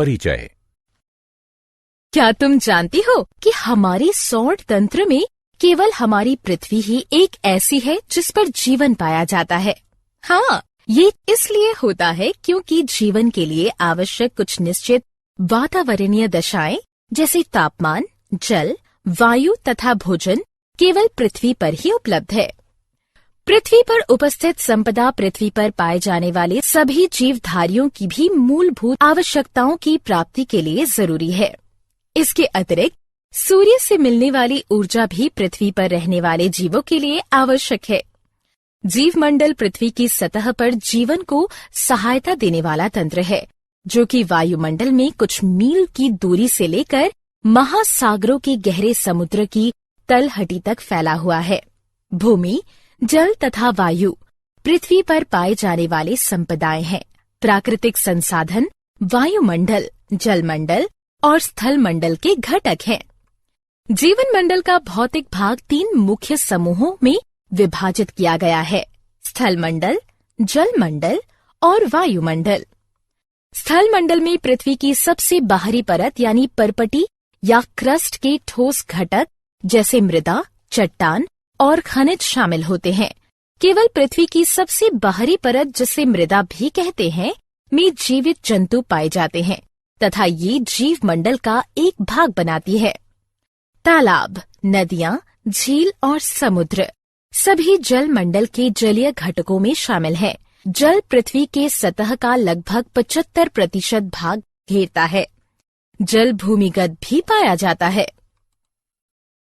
परिचय। क्या तुम जानती हो कि हमारे सौर तंत्र में केवल हमारी पृथ्वी ही एक ऐसी है जिस पर जीवन पाया जाता है? हाँ, ये इसलिए होता है क्योंकि जीवन के लिए आवश्यक कुछ निश्चित वातावरणीय दशाएं जैसे तापमान, जल, वायु तथा भोजन केवल पृथ्वी पर ही उपलब्ध है। पृथ्वी पर उपस्थित संपदा पृथ्वी पर पाए जाने वाले सभी जीवधारियों की भी मूलभूत आवश्यकताओं की प्राप्ति के लिए जरूरी है। इसके अतिरिक्त सूर्य से मिलने वाली ऊर्जा भी पृथ्वी पर रहने वाले जीवों के लिए आवश्यक है। जीवमंडल पृथ्वी की सतह पर जीवन को सहायता देने वाला तंत्र है, जो कि वायुमंडल में कुछ मील की दूरी से लेकर महासागरों के गहरे समुद्र की तलहटी तक फैला हुआ है। भूमि, जल तथा वायु पृथ्वी पर पाए जाने वाले संपदाएं हैं। प्राकृतिक संसाधन वायुमंडल, जलमंडल और स्थल मंडल के घटक हैं। जीवन मंडल का भौतिक भाग 3 मुख्य समूहों में विभाजित किया गया है: स्थल मंडल, जल मंडल और वायुमंडल। स्थल मंडल में पृथ्वी की सबसे बाहरी परत यानी परपटी या क्रस्ट के ठोस घटक जैसे मृदा, चट्टान और खनिज शामिल होते हैं। केवल पृथ्वी की सबसे बाहरी परत, जिसे मृदा भी कहते हैं, में जीवित जंतु पाए जाते हैं तथा ये जीव मंडल का एक भाग बनाती है। तालाब, नदियां, झील और समुद्र सभी जल मंडल के जलीय घटकों में शामिल हैं। जल पृथ्वी के सतह का लगभग 75% भाग घेरता है। जल भूमिगत भी पाया जाता है।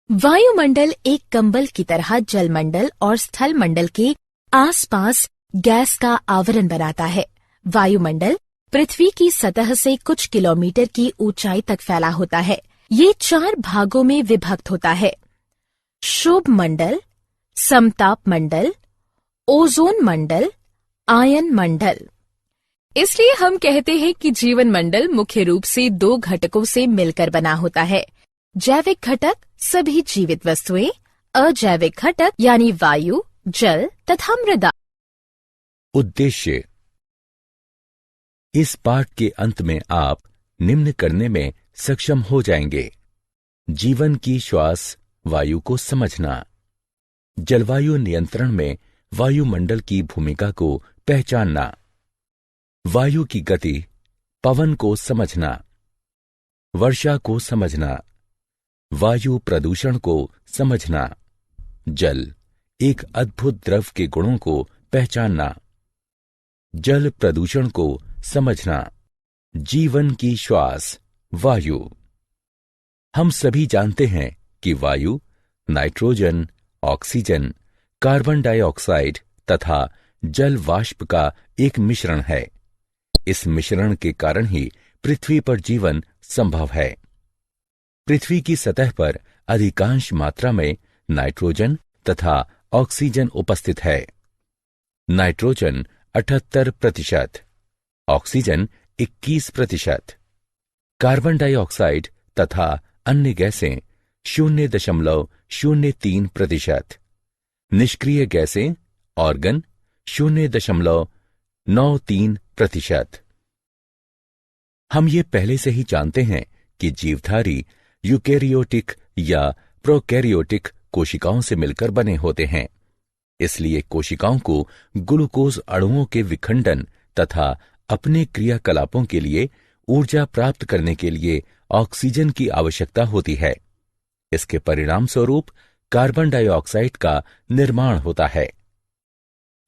वायुमंडल एक कंबल की तरह जलमंडल और स्थल मंडल के आसपास गैस का आवरण बनाता है। वायुमंडल पृथ्वी की सतह से कुछ किलोमीटर की ऊंचाई तक फैला होता है। ये 4 भागों में विभक्त होता है: क्षोभ मंडल, समताप मंडल, ओजोन मंडल, आयन मंडल। इसलिए हम कहते हैं कि जीवन मंडल मुख्य रूप से 2 घटकों से मिलकर बना होता है: जैविक घटक सभी जीवित वस्तुएं, अजैविक घटक यानी वायु, जल तथा मृदा। उद्देश्य। इस पाठ के अंत में आप निम्न करने में सक्षम हो जाएंगे: जीवन की श्वास वायु को समझना, जलवायु नियंत्रण में वायुमंडल की भूमिका को पहचानना, वायु की गति, पवन को समझना, वर्षा को समझना, वायु प्रदूषण को समझना, जल एक अद्भुत द्रव के गुणों को पहचानना, जल प्रदूषण को समझना, जीवन की श्वास वायु। हम सभी जानते हैं कि वायु नाइट्रोजन, ऑक्सीजन, कार्बन डाइऑक्साइड तथा जल वाष्प का एक मिश्रण है। इस मिश्रण के कारण ही पृथ्वी पर जीवन संभव है। पृथ्वी की सतह पर अधिकांश मात्रा में नाइट्रोजन तथा ऑक्सीजन उपस्थित है। नाइट्रोजन 78%, ऑक्सीजन 21%, कार्बन डाइऑक्साइड तथा अन्य गैसें 0.03%, निष्क्रिय गैसें ऑर्गन 0.93%। हम ये पहले से ही जानते हैं कि जीवधारी यूकेरियोटिक या प्रोकैरियोटिक कोशिकाओं से मिलकर बने होते हैं। इसलिए कोशिकाओं को ग्लूकोज अणुओं के विखंडन तथा अपने क्रियाकलापों के लिए ऊर्जा प्राप्त करने के लिए ऑक्सीजन की आवश्यकता होती है। इसके परिणाम स्वरूप कार्बन डाइऑक्साइड का निर्माण होता है।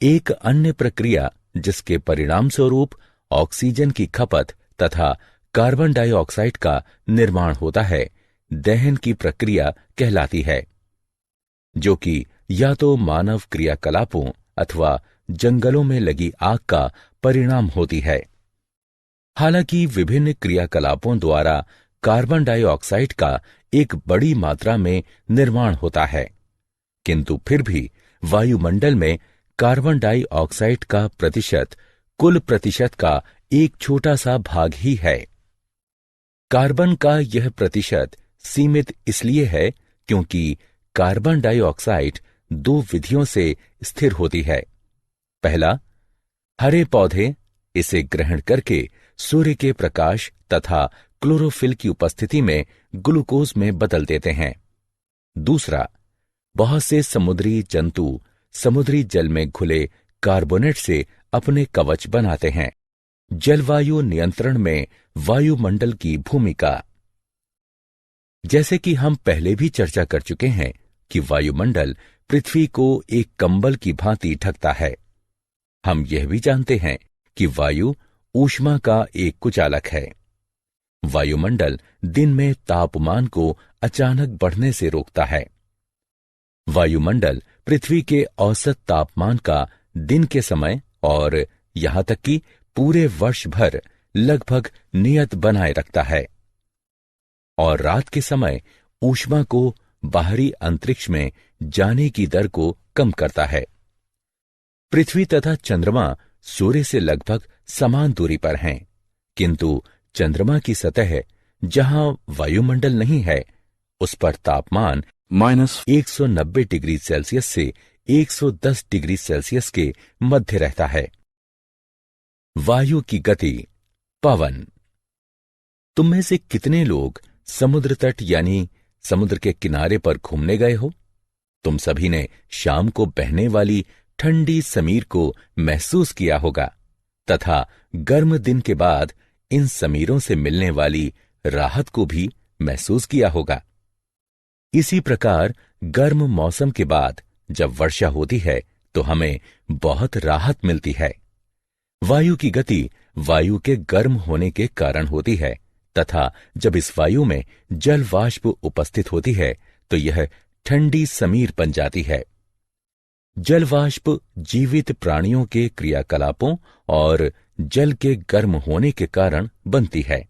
एक अन्य प्रक्रिया जिसके परिणाम स्वरूप ऑक्सीजन की खपत तथा कार्बन डाइऑक्साइड का निर्माण होता है, दहन की प्रक्रिया कहलाती है, जो कि या तो मानव क्रियाकलापों अथवा जंगलों में लगी आग का परिणाम होती है। हालांकि विभिन्न क्रियाकलापों द्वारा कार्बन डाइऑक्साइड का एक बड़ी मात्रा में निर्माण होता है, किंतु फिर भी वायुमंडल में कार्बन डाइऑक्साइड का प्रतिशत कुल प्रतिशत का एक छोटा सा भाग ही है। कार्बन का यह प्रतिशत सीमित इसलिए है क्योंकि कार्बन डाइऑक्साइड 2 विधियों से स्थिर होती है। पहला, हरे पौधे इसे ग्रहण करके सूर्य के प्रकाश तथा क्लोरोफिल की उपस्थिति में ग्लूकोज में बदल देते हैं। दूसरा, बहुत से समुद्री जंतु समुद्री जल में घुले कार्बोनेट से अपने कवच बनाते हैं। जलवायु नियंत्रण में वायुमंडल की भूमिका। जैसे कि हम पहले भी चर्चा कर चुके हैं कि वायुमंडल पृथ्वी को एक कंबल की भांति ढकता है। हम यह भी जानते हैं कि वायु ऊष्मा का एक कुचालक है। वायुमंडल दिन में तापमान को अचानक बढ़ने से रोकता है। वायुमंडल पृथ्वी के औसत तापमान का दिन के समय और यहां तक कि पूरे वर्ष भर लगभग नियत बनाए रखता है और रात के समय ऊष्मा को बाहरी अंतरिक्ष में जाने की दर को कम करता है। पृथ्वी तथा चंद्रमा सूर्य से लगभग समान दूरी पर हैं, किंतु चंद्रमा की सतह जहां वायुमंडल नहीं है, उस पर तापमान -190 डिग्री सेल्सियस से 110 डिग्री सेल्सियस के मध्य रहता है। वायु की गति। पवन। तुम में से कितने लोग समुद्र तट यानी समुद्र के किनारे पर घूमने गए हो? तुम सभी ने शाम को बहने वाली ठंडी समीर को महसूस किया होगा तथा गर्म दिन के बाद इन समीरों से मिलने वाली राहत को भी महसूस किया होगा। इसी प्रकार गर्म मौसम के बाद जब वर्षा होती है तो हमें बहुत राहत मिलती है। वायु की गति वायु के गर्म होने के कारण होती है तथा जब इस वायु में जल वाष्प उपस्थित होती है तो यह ठंडी समीर बन जाती है। जल वाष्प जीवित प्राणियों के क्रियाकलापों और जल के गर्म होने के कारण बनती है।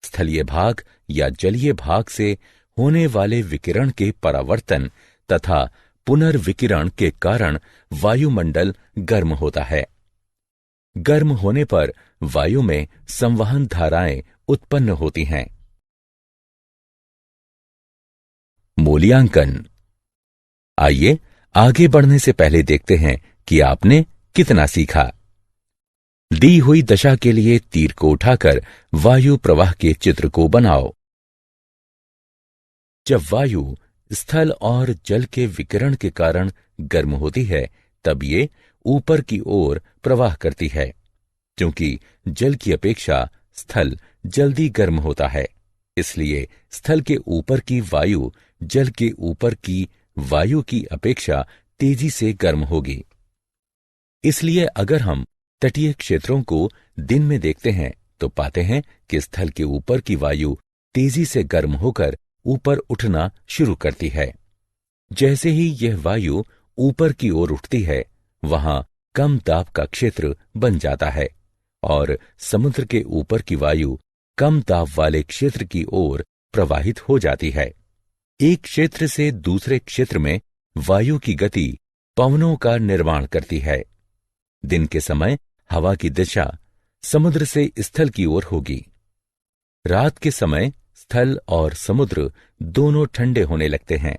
स्थलीय भाग या जलीय भाग से होने वाले विकिरण के परावर्तन तथा पुनर्विकिरण के कारण वायुमंडल गर्म होता है। गर्म होने पर वायु में संवहन धाराएं उत्पन्न होती हैं। मूल्यांकन। आइए आगे बढ़ने से पहले देखते हैं कि आपने कितना सीखा। दी हुई दशा के लिए तीर को उठाकर वायु प्रवाह के चित्र को बनाओ। जब वायु स्थल और जल के विकिरण के कारण गर्म होती है तब ये ऊपर की ओर प्रवाह करती है। क्योंकि जल की अपेक्षा स्थल जल्दी गर्म होता है, इसलिए स्थल के ऊपर की वायु जल के ऊपर की वायु की अपेक्षा तेजी से गर्म होगी। इसलिए अगर हम तटीय क्षेत्रों को दिन में देखते हैं तो पाते हैं कि स्थल के ऊपर की वायु तेजी से गर्म होकर ऊपर उठना शुरू करती है। जैसे ही यह वायु ऊपर की ओर उठती है, वहां कम दाब का क्षेत्र बन जाता है और समुद्र के ऊपर की वायु कम दाब वाले क्षेत्र की ओर प्रवाहित हो जाती है। एक क्षेत्र से दूसरे क्षेत्र में वायु की गति पवनों का निर्माण करती है। दिन के समय हवा की दिशा समुद्र से स्थल की ओर होगी। रात के समय स्थल और समुद्र दोनों ठंडे होने लगते हैं।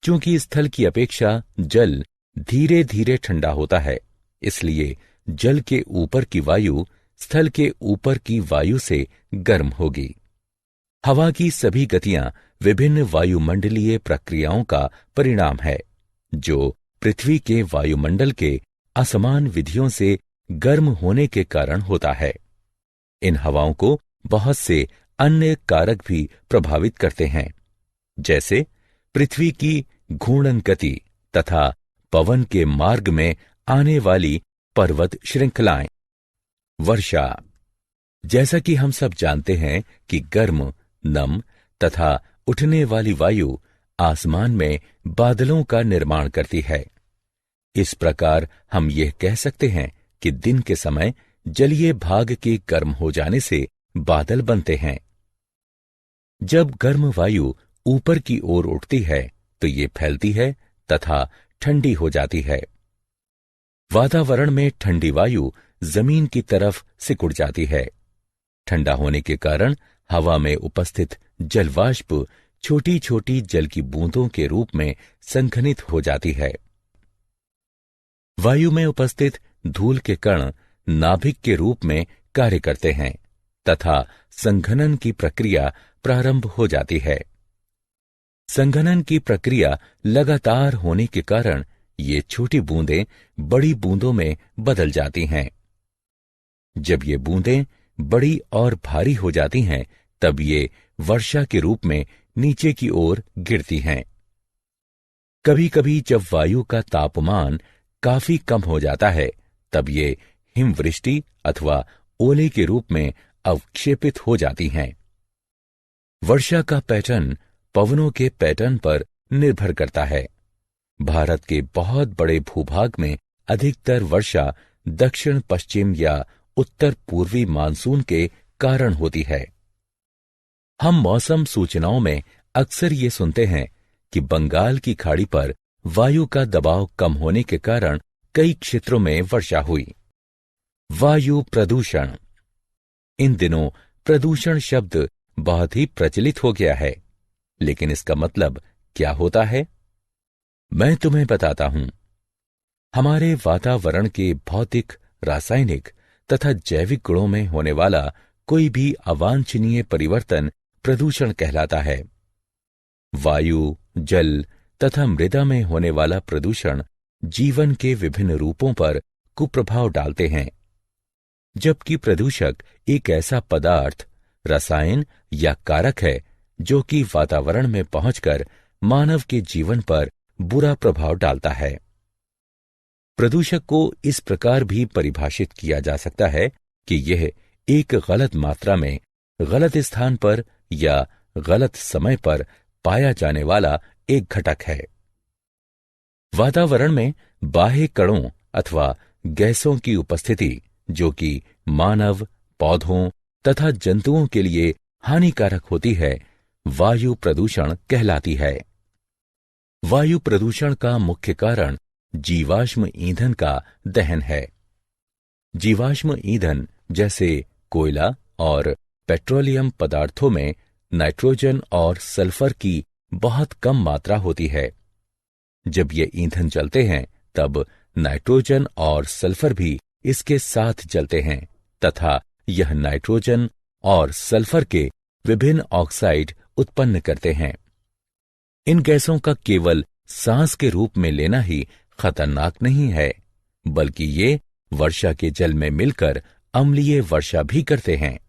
क्योंकि स्थल की अपेक्षा जल धीरे धीरे ठंडा होता है, इसलिए जल के ऊपर की वायु स्थल के ऊपर की वायु से गर्म होगी। हवा की सभी गतियां विभिन्न वायुमंडलीय प्रक्रियाओं का परिणाम है, जो पृथ्वी के वायुमंडल के असमान विधियों से गर्म होने के कारण होता है। इन हवाओं को बहुत से अन्य कारक भी प्रभावित करते हैं, जैसे पृथ्वी की घूर्णन गति तथा पवन के मार्ग में आने वाली पर्वत श्रृंखलाएं। वर्षा। जैसा कि हम सब जानते हैं कि गर्म, नम तथा उठने वाली वायु आसमान में बादलों का निर्माण करती है। इस प्रकार हम यह कह सकते हैं कि दिन के समय जलीय भाग के गर्म हो जाने से बादल बनते हैं। जब गर्म वायु ऊपर की ओर उठती है तो ये फैलती है तथा ठंडी हो जाती है। वातावरण में ठंडी वायु जमीन की तरफ सिकुड़ जाती है। ठंडा होने के कारण हवा में उपस्थित जलवाष्प छोटी छोटी जल की बूंदों के रूप में संघनित हो जाती है। वायु में उपस्थित धूल के कण नाभिक के रूप में कार्य करते हैं तथा संघनन की प्रक्रिया प्रारंभ हो जाती है। संघनन की प्रक्रिया लगातार होने के कारण ये छोटी बूंदें बड़ी बूंदों में बदल जाती हैं। जब ये बूंदें बड़ी और भारी हो जाती हैं, तब ये वर्षा के रूप में नीचे की ओर गिरती हैं। कभी कभी जब वायु का तापमान काफी कम हो जाता है, तब ये हिमवृष्टि अथवा ओले के रूप में अवक्षेपित हो जाती हैं। वर्षा का पैटर्न पवनों के पैटर्न पर निर्भर करता है। भारत के बहुत बड़े भूभाग में अधिकतर वर्षा दक्षिण पश्चिम या उत्तर पूर्वी मानसून के कारण होती है। हम मौसम सूचनाओं में अक्सर ये सुनते हैं कि बंगाल की खाड़ी पर वायु का दबाव कम होने के कारण कई क्षेत्रों में वर्षा हुई। वायु प्रदूषण। इन दिनों प्रदूषण शब्द बहुत ही प्रचलित हो गया है, लेकिन इसका मतलब क्या होता है, मैं तुम्हें बताता हूं। हमारे वातावरण के भौतिक, रासायनिक तथा जैविक गुणों में होने वाला कोई भी अवांछनीय परिवर्तन प्रदूषण कहलाता है। वायु, जल तथा मृदा में होने वाला प्रदूषण जीवन के विभिन्न रूपों पर कुप्रभाव डालते हैं। जबकि प्रदूषक एक ऐसा पदार्थ, रसायन या कारक है जो कि वातावरण में पहुंचकर मानव के जीवन पर बुरा प्रभाव डालता है। प्रदूषक को इस प्रकार भी परिभाषित किया जा सकता है कि यह एक गलत मात्रा में, गलत स्थान पर या गलत समय पर पाया जाने वाला एक घटक है। वातावरण में बाह्य कणों अथवा गैसों की उपस्थिति जो कि मानव, पौधों तथा जंतुओं के लिए हानिकारक होती है, वायु प्रदूषण कहलाती है। वायु प्रदूषण का मुख्य कारण जीवाश्म ईंधन का दहन है। जीवाश्म ईंधन जैसे कोयला और पेट्रोलियम पदार्थों में नाइट्रोजन और सल्फर की बहुत कम मात्रा होती है। जब ये ईंधन जलते हैं, तब नाइट्रोजन और सल्फर भी इसके साथ जलते हैं तथा यह नाइट्रोजन और सल्फर के विभिन्न ऑक्साइड उत्पन्न करते हैं। इन गैसों का केवल सांस के रूप में लेना ही खतरनाक नहीं है, बल्कि ये वर्षा के जल में मिलकर अम्लीय वर्षा भी करते हैं।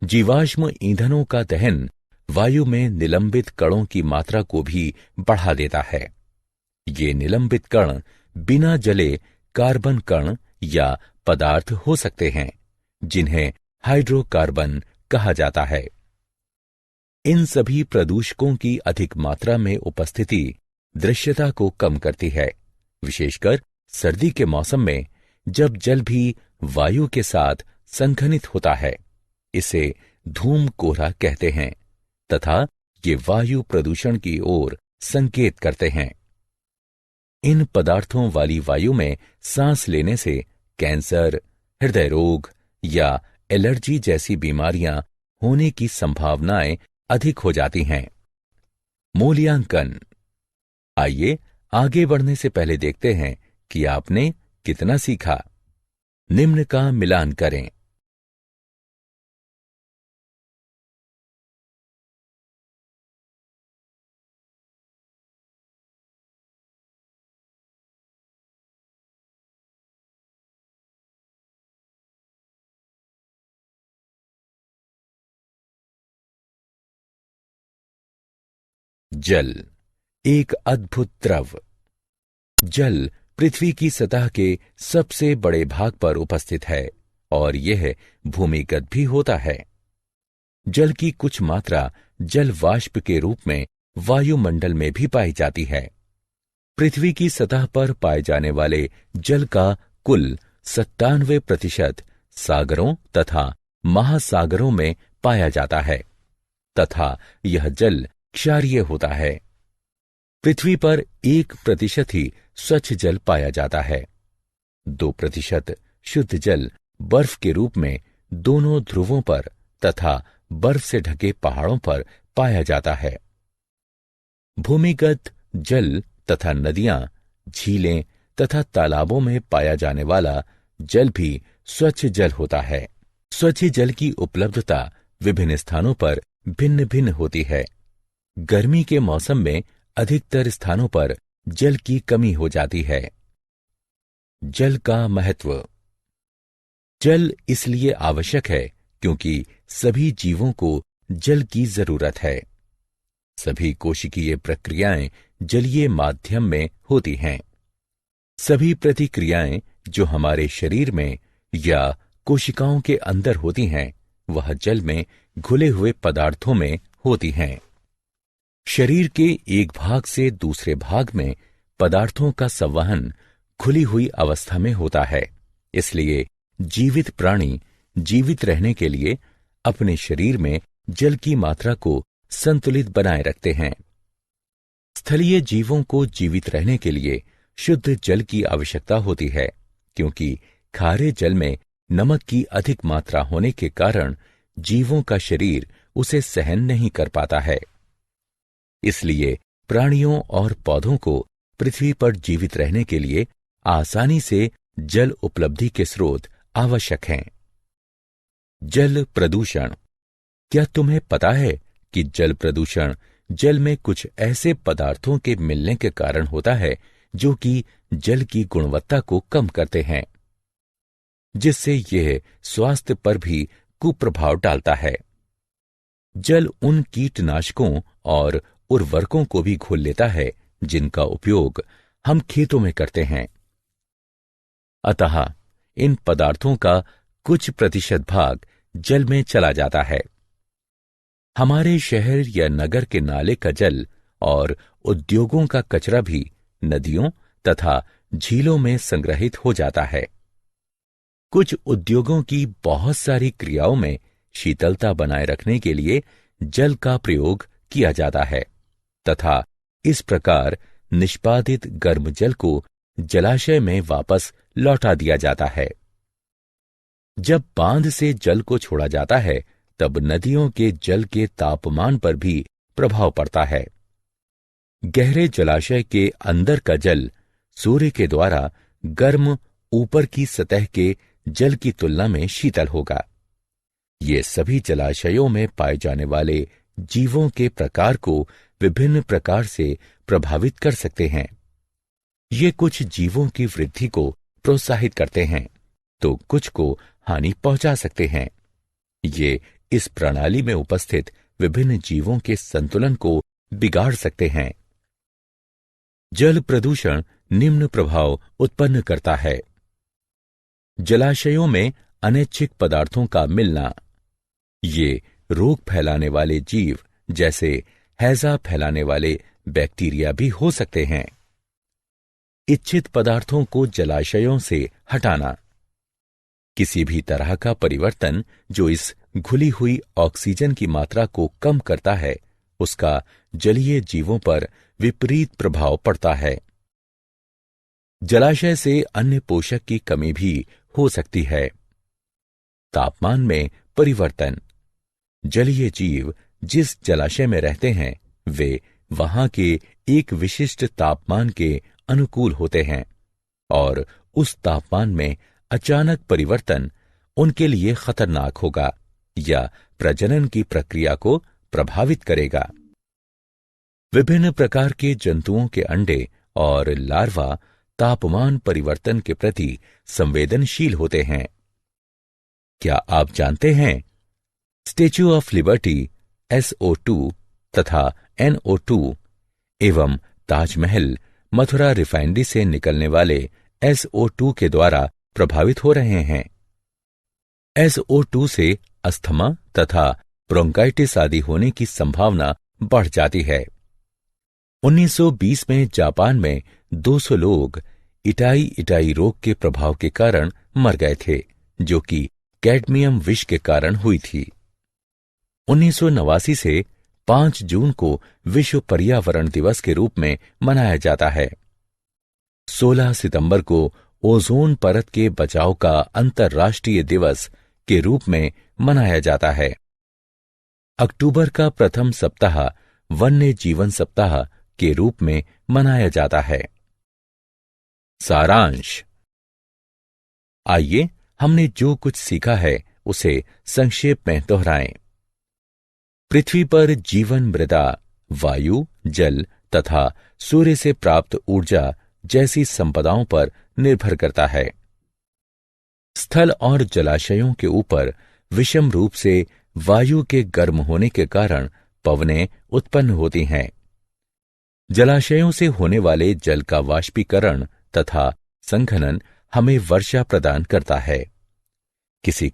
जीवाश्म ईंधनों का दहन वायु में निलंबित कणों की मात्रा को भी बढ़ा देता है। ये निलंबित कण बिना जले कार्बन कण या पदार्थ हो सकते हैं, जिन्हें हाइड्रोकार्बन कहा जाता है। इन सभी प्रदूषकों की अधिक मात्रा में उपस्थिति दृश्यता को कम करती है, विशेषकर सर्दी के मौसम में जब जल भी वायु के साथ संघनित होता है। इसे धूम कोहरा कहते हैं तथा ये वायु प्रदूषण की ओर संकेत करते हैं। इन पदार्थों वाली वायु में सांस लेने से कैंसर, हृदय रोग या एलर्जी जैसी बीमारियां होने की संभावनाएं अधिक हो जाती हैं। मूल्यांकन। आइए आगे बढ़ने से पहले देखते हैं कि आपने कितना सीखा। निम्न का मिलान करें। जल एक अद्भुत द्रव। जल पृथ्वी की सतह के सबसे बड़े भाग पर उपस्थित है और यह भूमिगत भी होता है। जल की कुछ मात्रा जल वाष्प के रूप में वायुमंडल में भी पाई जाती है। पृथ्वी की सतह पर पाए जाने वाले जल का कुल 97% सागरों तथा महासागरों में पाया जाता है तथा यह जल क्षारीय होता है। पृथ्वी पर 1% ही स्वच्छ जल पाया जाता है। 2% शुद्ध जल बर्फ के रूप में दोनों ध्रुवों पर तथा बर्फ से ढके पहाड़ों पर पाया जाता है। भूमिगत जल तथा नदियां, झीलें तथा तालाबों में पाया जाने वाला जल भी स्वच्छ जल होता है। स्वच्छ जल की उपलब्धता विभिन्न स्थानों पर भिन्न भिन्न होती है। गर्मी के मौसम में अधिकतर स्थानों पर जल की कमी हो जाती है। जल का महत्व। जल इसलिए आवश्यक है क्योंकि सभी जीवों को जल की जरूरत है। सभी कोशिकीय प्रक्रियाएं जलीय माध्यम में होती हैं। सभी प्रतिक्रियाएं जो हमारे शरीर में या कोशिकाओं के अंदर होती हैं, वह जल में घुले हुए पदार्थों में होती हैं। शरीर के एक भाग से दूसरे भाग में पदार्थों का संवहन खुली हुई अवस्था में होता है। इसलिए जीवित प्राणी जीवित रहने के लिए अपने शरीर में जल की मात्रा को संतुलित बनाए रखते हैं। स्थलीय जीवों को जीवित रहने के लिए शुद्ध जल की आवश्यकता होती है, क्योंकि खारे जल में नमक की अधिक मात्रा होने के कारण जीवों का शरीर उसे सहन नहीं कर पाता है। इसलिए प्राणियों और पौधों को पृथ्वी पर जीवित रहने के लिए आसानी से जल उपलब्धि के स्रोत आवश्यक हैं। जल प्रदूषण। क्या तुम्हें पता है कि जल प्रदूषण जल में कुछ ऐसे पदार्थों के मिलने के कारण होता है जो कि जल की गुणवत्ता को कम करते हैं, जिससे यह स्वास्थ्य पर भी कुप्रभाव डालता है। जल उन कीटनाशकों और उर्वरकों को भी घोल लेता है जिनका उपयोग हम खेतों में करते हैं। अतः इन पदार्थों का कुछ प्रतिशत भाग जल में चला जाता है। हमारे शहर या नगर के नाले का जल और उद्योगों का कचरा भी नदियों तथा झीलों में संग्रहित हो जाता है। कुछ उद्योगों की बहुत सारी क्रियाओं में शीतलता बनाए रखने के लिए जल का प्रयोग किया जाता है तथा इस प्रकार निष्पादित गर्म जल को जलाशय में वापस लौटा दिया जाता है। जब बांध से जल को छोड़ा जाता है, तब नदियों के जल के तापमान पर भी प्रभाव पड़ता है। गहरे जलाशय के अंदर का जल सूर्य के द्वारा गर्म ऊपर की सतह के जल की तुलना में शीतल होगा। ये सभी जलाशयों में पाए जाने वाले जीवों के प्रकार को विभिन्न प्रकार से प्रभावित कर सकते हैं। ये कुछ जीवों की वृद्धि को प्रोत्साहित करते हैं, तो कुछ को हानि पहुंचा सकते हैं। ये इस प्रणाली में उपस्थित विभिन्न जीवों के संतुलन को बिगाड़ सकते हैं। जल प्रदूषण निम्न प्रभाव उत्पन्न करता है। जलाशयों में अनैच्छिक पदार्थों का मिलना। ये रोग फैलाने वाले जीव जैसे हैजा फैलाने वाले बैक्टीरिया भी हो सकते हैं। इच्छित पदार्थों को जलाशयों से हटाना। किसी भी तरह का परिवर्तन जो इस घुली हुई ऑक्सीजन की मात्रा को कम करता है, उसका जलीय जीवों पर विपरीत प्रभाव पड़ता है। जलाशय से अन्य पोषक की कमी भी हो सकती है। तापमान में परिवर्तन। जलीय जीव जिस जलाशय में रहते हैं, वे वहां के एक विशिष्ट तापमान के अनुकूल होते हैं और उस तापमान में अचानक परिवर्तन उनके लिए खतरनाक होगा या प्रजनन की प्रक्रिया को प्रभावित करेगा। विभिन्न प्रकार के जंतुओं के अंडे और लार्वा तापमान परिवर्तन के प्रति संवेदनशील होते हैं। क्या आप जानते हैं, स्टैच्यू ऑफ लिबर्टी SO2 तथा NO2 एवं ताजमहल मथुरा रिफाइनरी से निकलने वाले SO2 के द्वारा प्रभावित हो रहे हैं। SO2 से अस्थमा तथा ब्रोंकाइटिस आदि होने की संभावना बढ़ जाती है। 1920 में जापान में 200 लोग इटाई रोग के प्रभाव के कारण मर गए थे, जो कि कैडमियम विष के कारण हुई थी। 1989 से 5 जून को विश्व पर्यावरण दिवस के रूप में मनाया जाता है। 16 सितंबर को ओजोन परत के बचाव का अंतर्राष्ट्रीय दिवस के रूप में मनाया जाता है। अक्टूबर का प्रथम सप्ताह वन्य जीवन सप्ताह के रूप में मनाया जाता है। सारांश। आइए हमने जो कुछ सीखा है उसे संक्षेप में दोहराएं। पृथ्वी पर जीवन मृदा, वायु, जल तथा सूर्य से प्राप्त ऊर्जा जैसी संपदाओं पर निर्भर करता है। स्थल और जलाशयों के ऊपर विषम रूप से वायु के गर्म होने के कारण पवनें उत्पन्न होती हैं। जलाशयों से होने वाले जल का वाष्पीकरण तथा संघनन हमें वर्षा प्रदान करता है। किसी